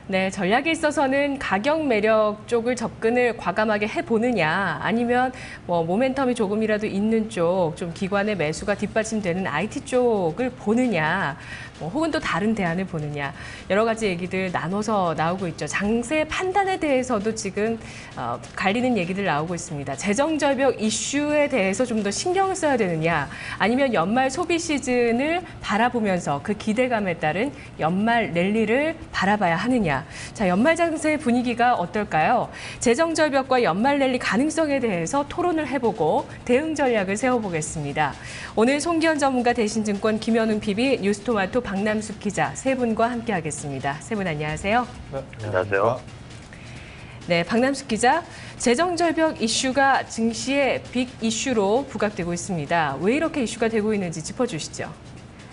네, 전략에 있어서는 가격 매력 쪽을 접근을 과감하게 해보느냐, 아니면 모멘텀이 조금이라도 있는 쪽, 좀 기관의 매수가 뒷받침되는 IT 쪽을 보느냐, 혹은 또 다른 대안을 보느냐, 여러 가지 얘기들 나눠서 나오고 있죠. 장세 판단에 대해서도 지금 갈리는 얘기들 나오고 있습니다. 재정절벽 이슈에 대해서 좀 더 신경을 써야 되느냐, 아니면 연말 소비 시즌을 바라보면서 그 기대감에 따른 연말 랠리를 바라봐야 하느냐. 자, 연말 장세 분위기가 어떨까요? 재정절벽과 연말 랠리 가능성에 대해서 토론을 해보고 대응 전략을 세워보겠습니다. 오늘 송기현 전문가, 대신증권 김현웅 PB, 뉴스토마토 박남숙 기자 세 분과 함께하겠습니다. 세 분 안녕하세요. 네, 안녕하세요. 네, 박남숙 기자, 재정절벽 이슈가 증시의 빅 이슈로 부각되고 있습니다. 왜 이렇게 이슈가 되고 있는지 짚어주시죠.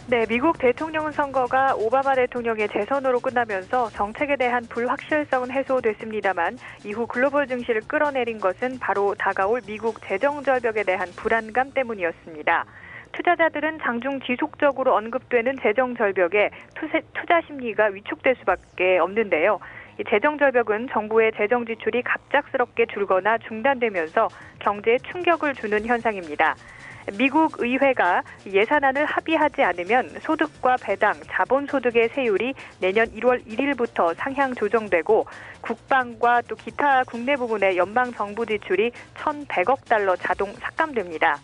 네, 미국 대통령 선거가 오바마 대통령의 재선으로 끝나면서 정책에 대한 불확실성은 해소됐습니다만 이후 글로벌 증시를 끌어내린 것은 바로 다가올 미국 재정절벽에 대한 불안감 때문이었습니다. 투자자들은 장중 지속적으로 언급되는 재정절벽에 투자 심리가 위축될 수밖에 없는데요. 이 재정절벽은 정부의 재정 지출이 갑작스럽게 줄거나 중단되면서 경제에 충격을 주는 현상입니다. 미국 의회가 예산안을 합의하지 않으면 소득과 배당, 자본소득의 세율이 내년 1월 1일부터 상향 조정되고 국방과 또 기타 국내 부문의 연방정부 지출이 1,100억 달러 자동 삭감됩니다.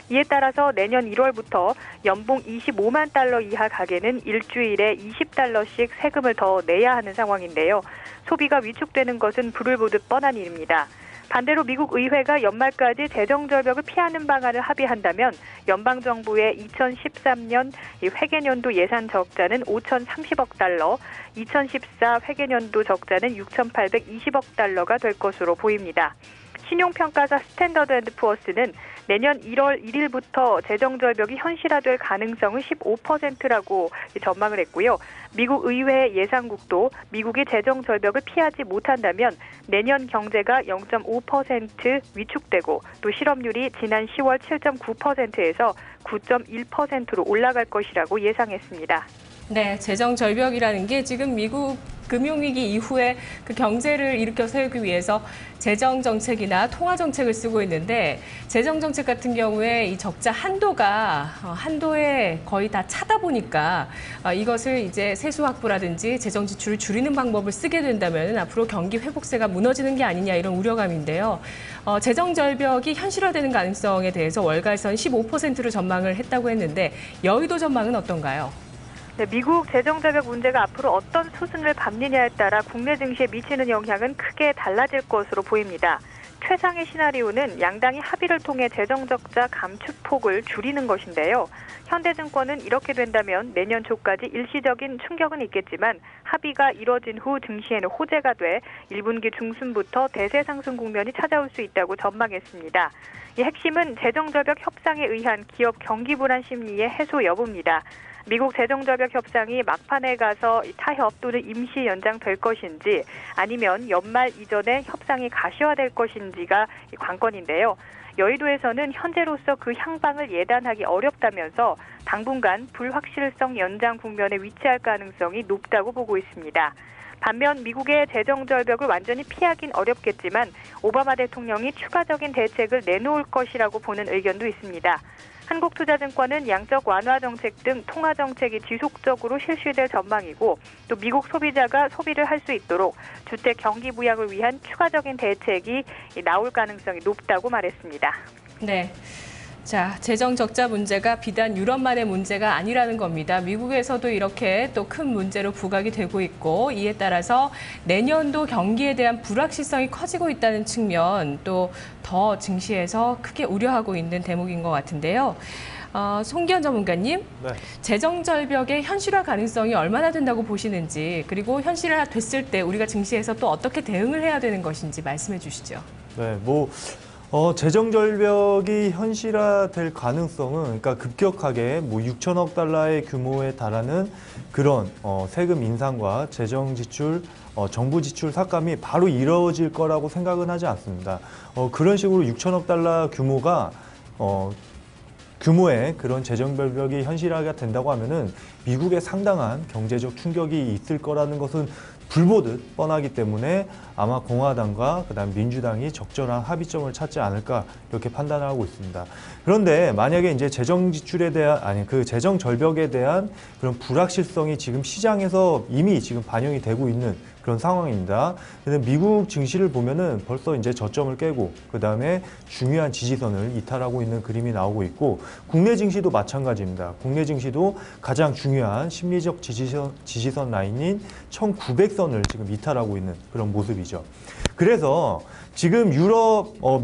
이에 따라서 내년 1월부터 연봉 25만 달러 이하 가게는 일주일에 20달러씩 세금을 더 내야 하는 상황인데요. 소비가 위축되는 것은 불을 보듯 뻔한 일입니다. 반대로 미국 의회가 연말까지 재정절벽을 피하는 방안을 합의한다면 연방정부의 2013년 회계년도 예산 적자는 5,030억 달러, 2014 회계년도 적자는 6,820억 달러가 될 것으로 보입니다. 신용평가사 스탠더드앤드푸어스는 내년 1월 1일부터 재정절벽이 현실화될 가능성은 15%라고 전망을 했고요. 미국 의회 예상국도 미국이 재정절벽을 피하지 못한다면 내년 경제가 0.5% 위축되고 또 실업률이 지난 10월 7.9%에서 9.1%로 올라갈 것이라고 예상했습니다. 네, 재정절벽이라는 게 지금 미국 금융위기 이후에 그 경제를 일으켜 세우기 위해서 재정정책이나 통화정책을 쓰고 있는데, 재정정책 같은 경우에 이 적자 한도에 거의 다 차다 보니까 이것을 이제 세수 확보라든지 재정 지출을 줄이는 방법을 쓰게 된다면 앞으로 경기 회복세가 무너지는 게 아니냐, 이런 우려감인데요. 재정절벽이 현실화되는 가능성에 대해서 월가에서는 15%로 전망을 했다고 했는데, 여의도 전망은 어떤가요? 네, 미국 재정절벽 문제가 앞으로 어떤 수순을 밟느냐에 따라 국내 증시에 미치는 영향은 크게 달라질 것으로 보입니다. 최상의 시나리오는 양당이 합의를 통해 재정적자 감축폭을 줄이는 것인데요. 현대증권은 이렇게 된다면 내년 초까지 일시적인 충격은 있겠지만 합의가 이뤄진 후 증시에는 호재가 돼 1분기 중순부터 대세 상승 국면이 찾아올 수 있다고 전망했습니다. 이 핵심은 재정절벽 협상에 의한 기업 경기 불안 심리의 해소 여부입니다. 미국 재정절벽 협상이 막판에 가서 타협 또는 임시 연장될 것인지, 아니면 연말 이전에 협상이 가시화될 것인지가 관건인데요. 여의도에서는 현재로서 그 향방을 예단하기 어렵다면서 당분간 불확실성 연장 국면에 위치할 가능성이 높다고 보고 있습니다. 반면 미국의 재정절벽을 완전히 피하긴 어렵겠지만 오바마 대통령이 추가적인 대책을 내놓을 것이라고 보는 의견도 있습니다. 한국투자증권은 양적 완화 정책 등 통화 정책이 지속적으로 실시될 전망이고, 또 미국 소비자가 소비를 할 수 있도록 주택 경기 부양을 위한 추가적인 대책이 나올 가능성이 높다고 말했습니다. 네. 자, 재정 적자 문제가 비단 유럽만의 문제가 아니라는 겁니다. 미국에서도 이렇게 또 큰 문제로 부각이 되고 있고, 이에 따라서 내년도 경기에 대한 불확실성이 커지고 있다는 측면, 또 더 증시에서 크게 우려하고 있는 대목인 것 같은데요. 송기현 전문가님, 네. 재정절벽의 현실화 가능성이 얼마나 된다고 보시는지, 그리고 현실화 됐을 때 우리가 증시에서 또 어떻게 대응을 해야 되는 것인지 말씀해 주시죠. 네, 재정절벽이 현실화될 가능성은, 그러니까 급격하게 6천억 달러의 규모에 달하는 그런 세금 인상과 재정 지출, 정부 지출 삭감이 바로 이루어질 거라고 생각은 하지 않습니다. 그런 식으로 6천억 달러 규모가 규모의 그런 재정 절벽이 현실화가 된다고 하면은 미국에 상당한 경제적 충격이 있을 거라는 것은 불보듯 뻔하기 때문에 아마 공화당과 그다음 민주당이 적절한 합의점을 찾지 않을까 이렇게 판단하고 있습니다. 그런데 만약에 이제 재정 지출에 대한 그 재정 절벽에 대한 그런 불확실성이 지금 시장에서 이미 지금 반영이 되고 있는 그런 상황입니다. 근데 미국 증시를 보면은 벌써 이제 저점을 깨고 그다음에 중요한 지지선을 이탈하고 있는 그림이 나오고 있고 국내 증시도 마찬가지입니다. 국내 증시도 가장 중요한 심리적 지지선 라인인 1900선을 지금 이탈하고 있는 그런 모습이죠. 그래서 지금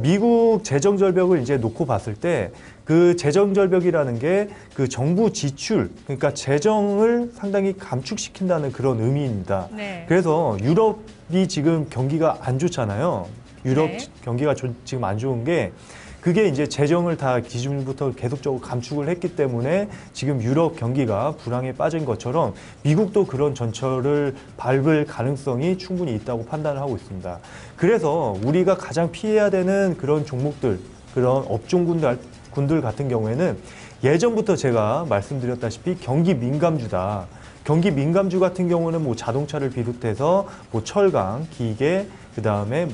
미국 재정 절벽을 이제 놓고 봤을 때 그 재정 절벽이라는 게 그 정부 지출, 그러니까 재정을 상당히 감축시킨다는 그런 의미입니다. 네. 그래서 유럽이 지금 경기가 안 좋잖아요. 유럽 네. 경기가 지금 안 좋은 게 그게 이제 재정을 다 기준부터 계속적으로 감축을 했기 때문에 지금 유럽 경기가 불황에 빠진 것처럼 미국도 그런 전철을 밟을 가능성이 충분히 있다고 판단을 하고 있습니다. 그래서 우리가 가장 피해야 되는 그런 종목들, 그런 업종군들 같은 경우에는 예전부터 제가 말씀드렸다시피 경기 민감주다. 경기 민감주 같은 경우는 뭐 자동차를 비롯해서 뭐 철강, 기계, 그 다음에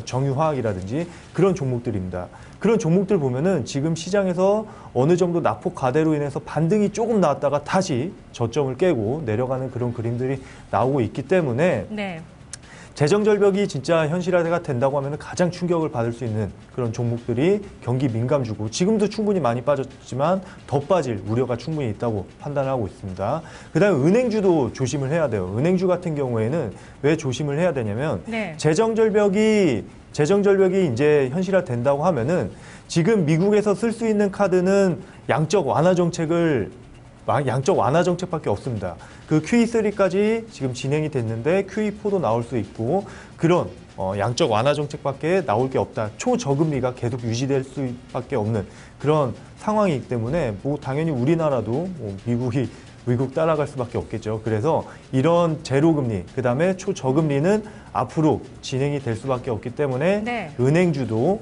정유화학이라든지 그런 종목들입니다. 그런 종목들 보면은 지금 시장에서 어느 정도 낙폭 과대로 인해서 반등이 조금 나왔다가 다시 저점을 깨고 내려가는 그런 그림들이 나오고 있기 때문에 네. 재정 절벽이 진짜 현실화가 된다고 하면 가장 충격을 받을 수 있는 그런 종목들이 경기 민감주고 지금도 충분히 많이 빠졌지만 더 빠질 우려가 충분히 있다고 판단하고 있습니다. 그다음에 은행주도 조심을 해야 돼요. 은행주 같은 경우에는 왜 조심을 해야 되냐면 네. 재정 절벽이 이제 현실화된다고 하면은 지금 미국에서 쓸 수 있는 카드는 양적 완화 정책밖에 없습니다. 그 QE3까지 지금 진행이 됐는데 QE4도 나올 수 있고 그런 양적 완화 정책밖에 나올 게 없다. 초저금리가 계속 유지될 수밖에 없는 그런 상황이기 때문에 뭐 당연히 우리나라도 미국 따라갈 수밖에 없겠죠. 그래서 이런 제로금리, 그다음에 초저금리는 앞으로 진행이 될 수밖에 없기 때문에 네. 은행주도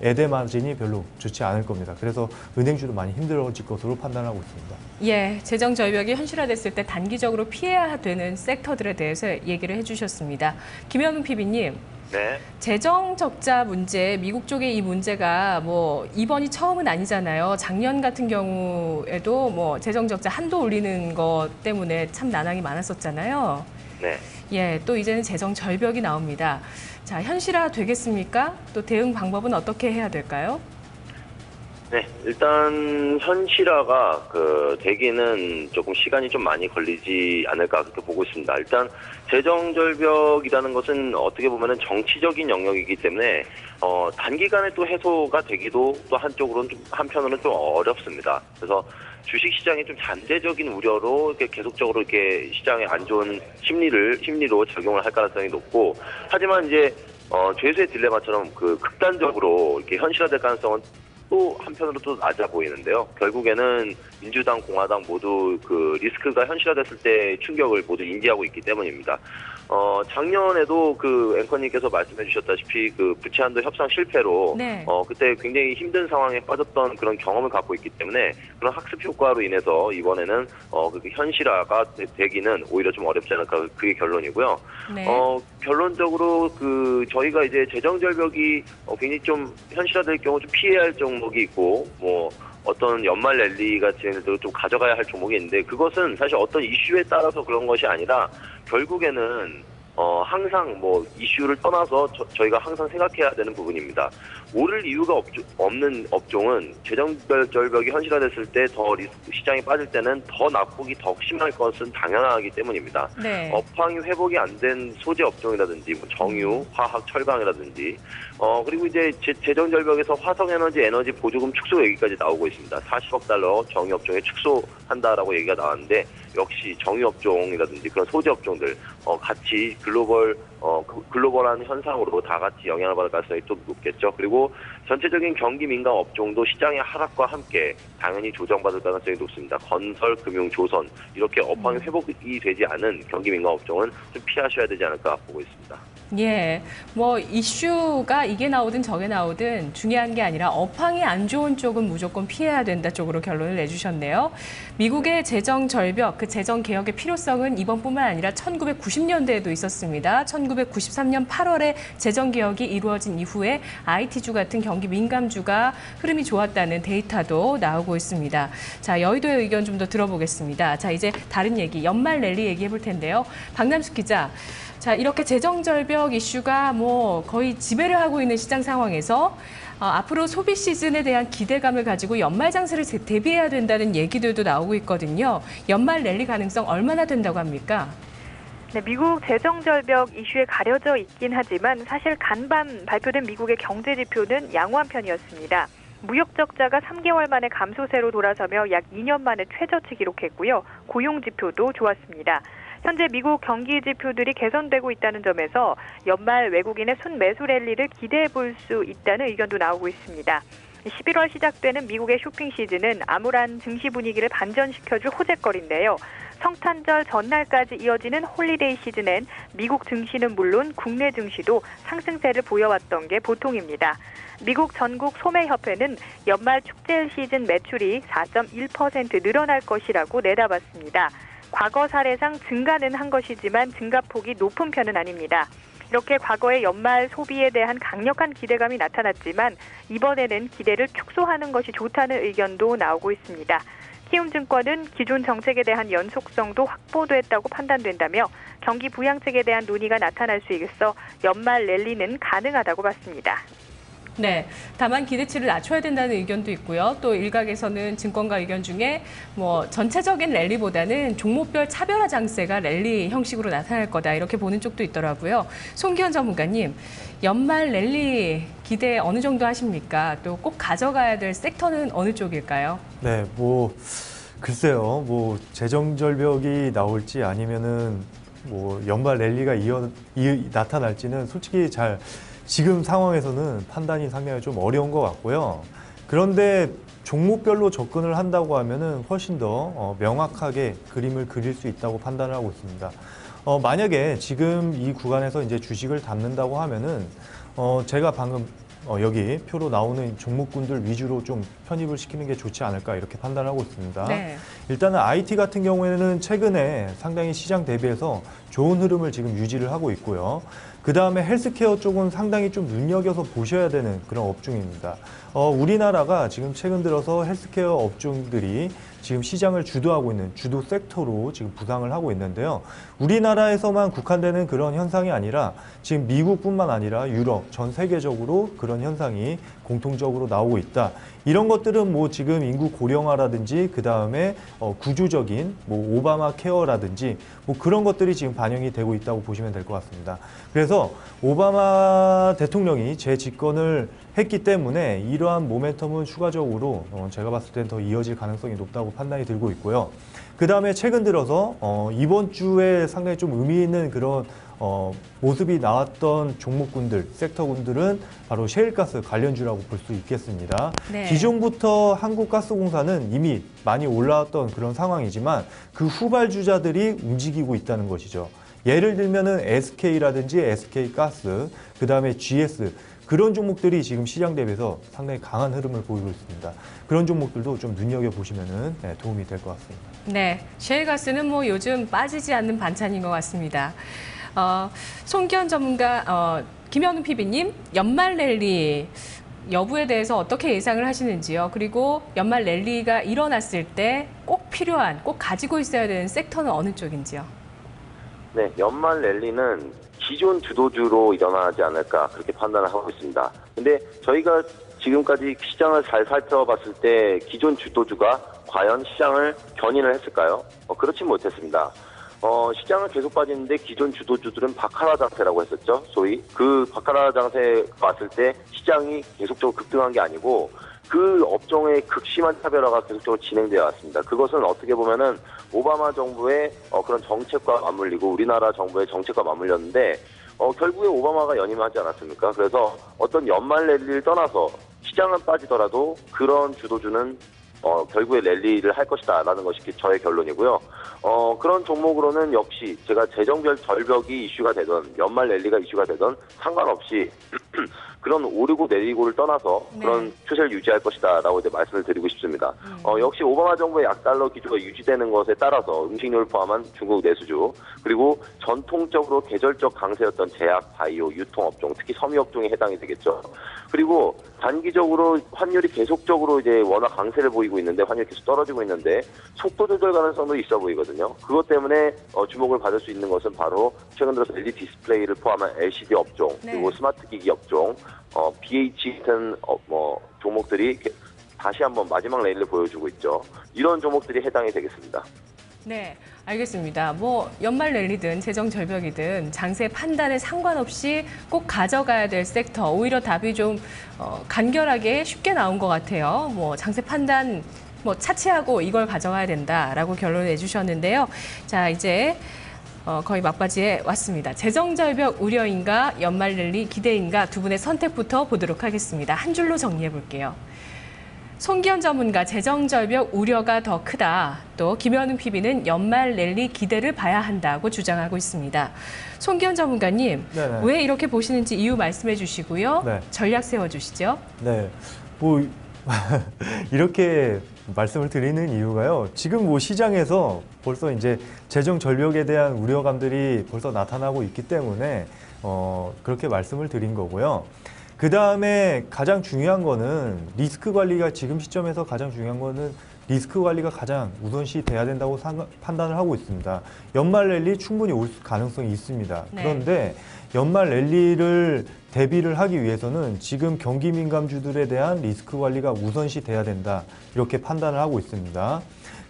에데 마진이 별로 좋지 않을 겁니다. 그래서 은행주도 많이 힘들어질 것으로 판단하고 있습니다. 예, 재정 절벽이 현실화됐을 때 단기적으로 피해야 되는 섹터들에 대해서 얘기를 해주셨습니다. 김현웅 PB님. 네. 재정 적자 문제, 미국 쪽의 이 문제가 뭐 이번이 처음은 아니잖아요. 작년 같은 경우에도 뭐 재정 적자 한도 올리는 것 때문에 참 난항이 많았었잖아요. 네. 예, 또 이제는 재정 절벽이 나옵니다. 자, 현실화 되겠습니까? 또 대응 방법은 어떻게 해야 될까요? 네, 일단 현실화가 되기는 조금 시간이 좀 많이 걸리지 않을까 그렇게 보고 있습니다. 일단 재정 절벽이라는 것은 어떻게 보면은 정치적인 영역이기 때문에 단기간에 또 해소가 되기도 또 한편으로는 좀 어렵습니다. 그래서 주식 시장이 좀 잠재적인 우려로 이렇게 계속적으로 이렇게 시장에 안 좋은 심리로 작용을 할 가능성이 높고, 하지만 이제 죄수의 딜레마처럼 극단적으로 이렇게 현실화될 가능성은 또 한편으로 또 낮아 보이는데요. 결국에는 민주당, 공화당 모두 리스크가 현실화됐을 때 충격을 모두 인지하고 있기 때문입니다. 작년에도 앵커님께서 말씀해 주셨다시피 부채 한도 협상 실패로 네. 그때 굉장히 힘든 상황에 빠졌던 그런 경험을 갖고 있기 때문에 그런 학습 효과로 인해서 이번에는 현실화가 되기는 오히려 좀 어렵지 않을까, 그게 결론이고요. 네. 결론적으로 저희가 이제 재정 절벽이 굉장히 좀 현실화될 경우 좀 피해야 할 종목이 있고, 어떤 연말 랠리가 진행돼도 좀 가져가야 할 종목이 있는데, 그것은 사실 어떤 이슈에 따라서 그런 것이 아니라 결국에는 항상 이슈를 떠나서 저희가 항상 생각해야 되는 부분입니다. 오를 이유가 없는 업종은 재정 절벽이 현실화됐을 때 더 시장이 빠질 때는 더 낙폭이 더 심할 것은 당연하기 때문입니다. 네. 업황이 회복이 안 된 소재 업종이라든지 정유, 화학, 철강이라든지 그리고 이제 재정 절벽에서 화석에너지, 에너지 보조금 축소 얘기까지 나오고 있습니다. 40억 달러 정유 업종에 축소한다라고 얘기가 나왔는데, 역시 정유 업종이라든지 그런 소재 업종들 같이 글로벌한 현상으로 다 같이 영향을 받을 가능성이 또 높겠죠. 그리고 전체적인 경기 민감 업종도 시장의 하락과 함께 당연히 조정받을 가능성이 높습니다. 건설, 금융, 조선 이렇게 업황이 회복이 되지 않은 경기 민감 업종은 좀 피하셔야 되지 않을까 보고 있습니다. 예, 뭐 이슈가 이게 나오든 저게 나오든 중요한 게 아니라 업황이 안 좋은 쪽은 무조건 피해야 된다 쪽으로 결론을 내주셨네요. 미국의 재정 절벽, 그 재정 개혁의 필요성은 이번뿐만 아니라 1990년대에도 있었습니다. 1993년 8월에 재정 개혁이 이루어진 이후에 IT주 같은 경기 민감주가 흐름이 좋았다는 데이터도 나오고 있습니다. 자, 여의도의 의견 좀 더 들어보겠습니다. 자, 이제 다른 얘기, 연말 랠리 얘기해 볼 텐데요. 박남숙 기자. 자, 이렇게 재정 절벽 이슈가 뭐 거의 지배를 하고 있는 시장 상황에서 앞으로 소비 시즌에 대한 기대감을 가지고 연말 장세를 대비해야 된다는 얘기들도 나오고 있거든요. 연말 랠리 가능성 얼마나 된다고 합니까? 네, 미국 재정 절벽 이슈에 가려져 있긴 하지만 사실 간밤 발표된 미국의 경제 지표는 양호한 편이었습니다. 무역 적자가 3개월 만에 감소세로 돌아서며 약 2년 만에 최저치 기록했고요. 고용 지표도 좋았습니다. 현재 미국 경기 지표들이 개선되고 있다는 점에서 연말 외국인의 순매수 랠리를 기대해 볼 수 있다는 의견도 나오고 있습니다. 11월 시작되는 미국의 쇼핑 시즌은 암울한 증시 분위기를 반전시켜줄 호재거리인데요. 성탄절 전날까지 이어지는 홀리데이 시즌엔 미국 증시는 물론 국내 증시도 상승세를 보여왔던 게 보통입니다. 미국 전국 소매협회는 연말 축제 시즌 매출이 4.1% 늘어날 것이라고 내다봤습니다. 과거 사례상 증가는 한 것이지만 증가폭이 높은 편은 아닙니다. 이렇게 과거의 연말 소비에 대한 강력한 기대감이 나타났지만 이번에는 기대를 축소하는 것이 좋다는 의견도 나오고 있습니다. 키움증권은 기존 정책에 대한 연속성도 확보됐다고 판단된다며 경기 부양책에 대한 논의가 나타날 수 있어 연말 랠리는 가능하다고 봤습니다. 네, 다만 기대치를 낮춰야 된다는 의견도 있고요. 또 일각에서는 증권가 의견 중에 뭐 전체적인 랠리보다는 종목별 차별화 장세가 랠리 형식으로 나타날 거다 이렇게 보는 쪽도 있더라고요. 송기현 전문가님, 연말 랠리 기대 어느 정도 하십니까? 또 꼭 가져가야 될 섹터는 어느 쪽일까요? 네, 뭐 글쎄요, 뭐 재정 절벽이 나올지 아니면은 뭐 연말 랠리가 나타날지는 솔직히 잘 지금 상황에서는 판단이 상당히 좀 어려운 것 같고요. 그런데 종목별로 접근을 한다고 하면은 훨씬 더 명확하게 그림을 그릴 수 있다고 판단을 하고 있습니다. 만약에 지금 이 구간에서 이제 주식을 담는다고 하면은 제가 방금 여기 표로 나오는 종목군들 위주로 좀 편입을 시키는 게 좋지 않을까 이렇게 판단하고 있습니다. 네. 일단은 IT 같은 경우에는 최근에 상당히 시장 대비해서 좋은 흐름을 지금 유지를 하고 있고요. 그 다음에 헬스케어 쪽은 상당히 좀 눈여겨서 보셔야 되는 그런 업종입니다. 우리나라가 지금 최근 들어서 헬스케어 업종들이 지금 시장을 주도하고 있는 주도 섹터로 지금 부상을 하고 있는데요. 우리나라에서만 국한되는 그런 현상이 아니라 지금 미국뿐만 아니라 유럽, 전 세계적으로 그런 현상이 공통적으로 나오고 있다. 이런 것들은 뭐 지금 인구 고령화라든지 그 다음에 구조적인 뭐 오바마 케어라든지 뭐 그런 것들이 지금 반영이 되고 있다고 보시면 될 것 같습니다. 그래서 오바마 대통령이 재집권을 했기 때문에 이러한 모멘텀은 추가적으로 제가 봤을 땐 더 이어질 가능성이 높다고 판단이 들고 있고요. 그 다음에 최근 들어서 이번 주에 상당히 좀 의미 있는 그런 모습이 나왔던 종목군들, 섹터군들은 바로 셰일가스 관련주라고 볼 수 있겠습니다. 네. 기존부터 한국가스공사는 이미 많이 올라왔던 그런 상황이지만 그 후발주자들이 움직이고 있다는 것이죠. 예를 들면은 SK라든지 SK가스, 그 다음에 GS, 그런 종목들이 지금 시장 대비해서 상당히 강한 흐름을 보이고 있습니다. 그런 종목들도 좀 눈여겨보시면 도움이 될 것 같습니다. 네, 셰일가스는 뭐 요즘 빠지지 않는 반찬인 것 같습니다. 송기현 전문가, 김현우 PB님, 연말 랠리 여부에 대해서 어떻게 예상을 하시는지요? 그리고 연말 랠리가 일어났을 때 꼭 필요한, 꼭 가지고 있어야 되는 섹터는 어느 쪽인지요? 네, 연말 랠리는 기존 주도주로 일어나지 않을까 그렇게 판단을 하고 있습니다. 근데 저희가 지금까지 시장을 잘 살펴봤을 때 기존 주도주가 과연 시장을 견인을 했을까요? 그렇지 못했습니다. 시장은 계속 빠지는데 기존 주도주들은 바카라 장세라고 했었죠. 소위 그 바카라 장세 봤을 때 시장이 계속적으로 급등한 게 아니고 그 업종의 극심한 차별화가 계속적으로 진행되어 왔습니다. 그것은 어떻게 보면은 오바마 정부의 그런 정책과 맞물리고 우리나라 정부의 정책과 맞물렸는데 결국에 오바마가 연임하지 않았습니까? 그래서 어떤 연말 랠리를 떠나서 시장은 빠지더라도 그런 주도주는 결국에 랠리를 할 것이다라는 것이 저의 결론이고요. 그런 종목으로는 역시 제가 재정별 절벽이 이슈가 되던 연말 랠리가 이슈가 되던 상관없이 그런 오르고 내리고를 떠나서 네. 그런 추세를 유지할 것이다라고 이제 말씀을 드리고 싶습니다. 역시 오바마 정부의 약달러 기조가 유지되는 것에 따라서 음식료를 포함한 중국 내수주 그리고 전통적으로 계절적 강세였던 제약, 바이오, 유통업종, 특히 섬유업종에 해당이 되겠죠. 그리고 단기적으로 환율이 계속적으로 이제 워낙 강세를 보이고 있는데 환율이 계속 떨어지고 있는데 속도 조절 가능성도 있어 보이거든요. 그것 때문에 주목을 받을 수 있는 것은 바로 최근 들어서 LED 디스플레이를 포함한 LCD 업종 그리고 네. 스마트 기기 업종, BH 같은 종목들이 다시 한번 마지막 레일을 보여주고 있죠. 이런 종목들이 해당이 되겠습니다. 네, 알겠습니다. 뭐 연말 랠리든 재정 절벽이든 장세 판단에 상관없이 꼭 가져가야 될 섹터, 오히려 답이 좀 간결하게 쉽게 나온 것 같아요. 뭐 장세 판단 뭐 차치하고 이걸 가져가야 된다라고 결론을 내주셨는데요. 자, 이제 거의 막바지에 왔습니다. 재정 절벽 우려인가 연말 랠리 기대인가 두 분의 선택부터 보도록 하겠습니다. 한 줄로 정리해 볼게요. 송기현 전문가 재정 절벽 우려가 더 크다. 또 김현웅 PB는 연말 랠리 기대를 봐야 한다고 주장하고 있습니다. 송기현 전문가님, 네네. 왜 이렇게 보시는지 이유 말씀해 주시고요. 네. 전략 세워주시죠. 네, 뭐 이렇게 말씀을 드리는 이유가요. 지금 뭐 시장에서 벌써 이제 재정 절벽에 대한 우려감들이 벌써 나타나고 있기 때문에 그렇게 말씀을 드린 거고요. 그 다음에 가장 중요한 거는 리스크 관리가 지금 시점에서 가장 중요한 거는 리스크 관리가 가장 우선시 돼야 된다고 판단을 하고 있습니다. 연말 랠리 충분히 올 가능성이 있습니다. 네. 그런데 연말 랠리를 대비를 하기 위해서는 지금 경기 민감주들에 대한 리스크 관리가 우선시 돼야 된다. 이렇게 판단을 하고 있습니다.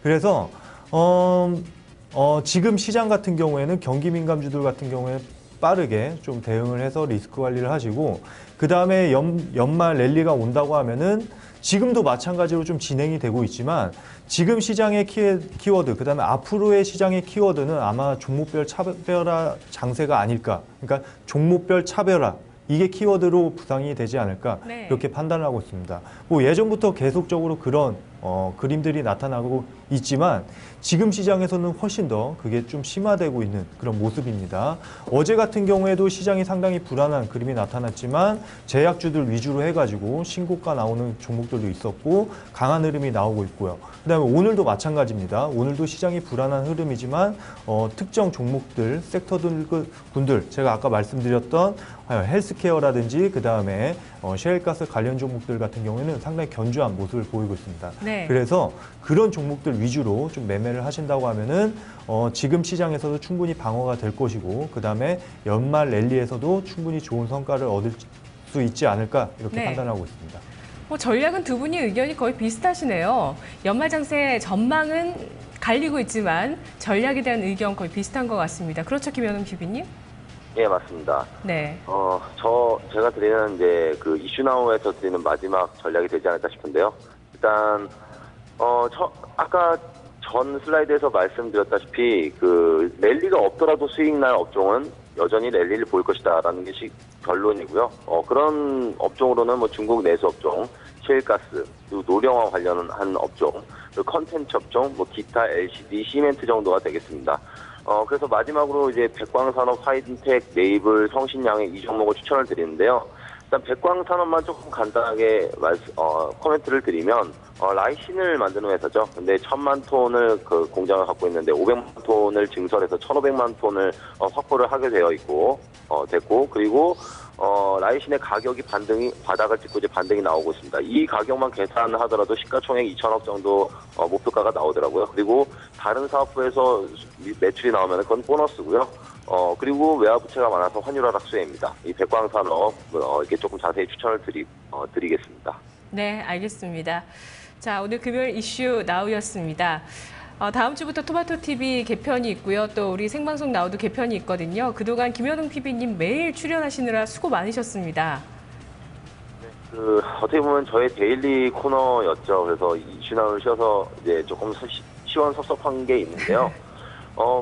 그래서 지금 시장 같은 경우에는 경기 민감주들 같은 경우에 빠르게 좀 대응을 해서 리스크 관리를 하시고 그 다음에 연말 랠리가 온다고 하면은 지금도 마찬가지로 좀 진행이 되고 있지만 지금 시장의 키워드, 그 다음에 앞으로의 시장의 키워드는 아마 종목별 차별화 장세가 아닐까. 그러니까 종목별 차별화. 이게 키워드로 부상이 되지 않을까 네. 이렇게 판단을 하고 있습니다. 뭐 예전부터 계속적으로 그런 그림들이 나타나고 있지만 지금 시장에서는 훨씬 더 그게 좀 심화되고 있는 그런 모습입니다. 어제 같은 경우에도 시장이 상당히 불안한 그림이 나타났지만 제약주들 위주로 해가지고 신고가 나오는 종목들도 있었고 강한 흐름이 나오고 있고요. 그다음에 오늘도 마찬가지입니다. 오늘도 시장이 불안한 흐름이지만 특정 종목들, 섹터들 분들 제가 아까 말씀드렸던 헬스케어라든지 그다음에 셰일가스 관련 종목들 같은 경우에는 상당히 견조한 모습을 보이고 있습니다. 네. 그래서 그런 종목들 위주로 좀 매매를 하신다고 하면은 지금 시장에서도 충분히 방어가 될 것이고 그다음에 연말 랠리에서도 충분히 좋은 성과를 얻을 수 있지 않을까 이렇게 네. 판단하고 있습니다. 뭐 전략은 두 분이 의견이 거의 비슷하시네요. 연말 장세 전망은 갈리고 있지만 전략에 대한 의견 거의 비슷한 것 같습니다. 그렇죠, 김현웅 PB님? 예, 맞습니다. 네. 제가 드리는 이제 그 이슈나우에서 드리는 마지막 전략이 되지 않을까 싶은데요. 일단, 아까 전 슬라이드에서 말씀드렸다시피 그 랠리가 없더라도 수익 날 업종은 여전히 랠리를 보일 것이다라는 게 결론이고요. 그런 업종으로는 뭐 중국 내수 업종, 셰일가스, 그리고 노령화 관련한 업종, 그리고 컨텐츠 업종, 뭐 기타, LCD, 시멘트 정도가 되겠습니다. 그래서 마지막으로 이제 백광산업, 화이트텍, 네이블, 성신양의 이 종목을 추천을 드리는데요. 일단 백광산업만 조금 간단하게 코멘트를 드리면 라이신을 만드는 회사죠. 근데 1,000만 톤을 그 공장을 갖고 있는데 500만 톤을 증설해서 1,500만 톤을 확보를 하게 되어 있고 됐고 그리고 라이신의 가격이 바닥을 찍고 이제 반등이 나오고 있습니다. 이 가격만 계산하더라도 시가총액 2천억 정도 목표가가 나오더라고요. 그리고 다른 사업부에서 매출이 나오면 그건 보너스고요. 그리고 외화부채가 많아서 환율 하락 수혜입니다. 이 백광산업 이렇게 조금 자세히 추천을 드리겠습니다. 네, 알겠습니다. 자, 오늘 금요일 이슈 나우였습니다. 다음 주부터 토마토TV 개편이 있고요. 또 우리 생방송 나우도 개편이 있거든요. 그동안 김현웅 PB님 매일 출연하시느라 수고 많으셨습니다. 어떻게 보면 저의 데일리 코너였죠. 그래서 이슈나우를 쉬어서 이제 조금 시원섭섭한 게 있는데요.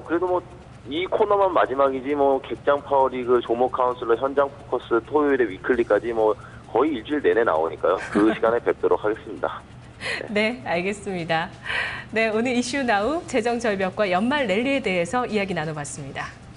그래도 뭐 이 코너만 마지막이지 뭐 객장 파워리그, 조모 카운슬러, 현장 포커스, 토요일에 위클리까지 뭐 거의 일주일 내내 나오니까요. 그 시간에 뵙도록 하겠습니다. 네, 알겠습니다. 네, 오늘 이슈 나우 재정 절벽과 연말 랠리에 대해서 이야기 나눠봤습니다.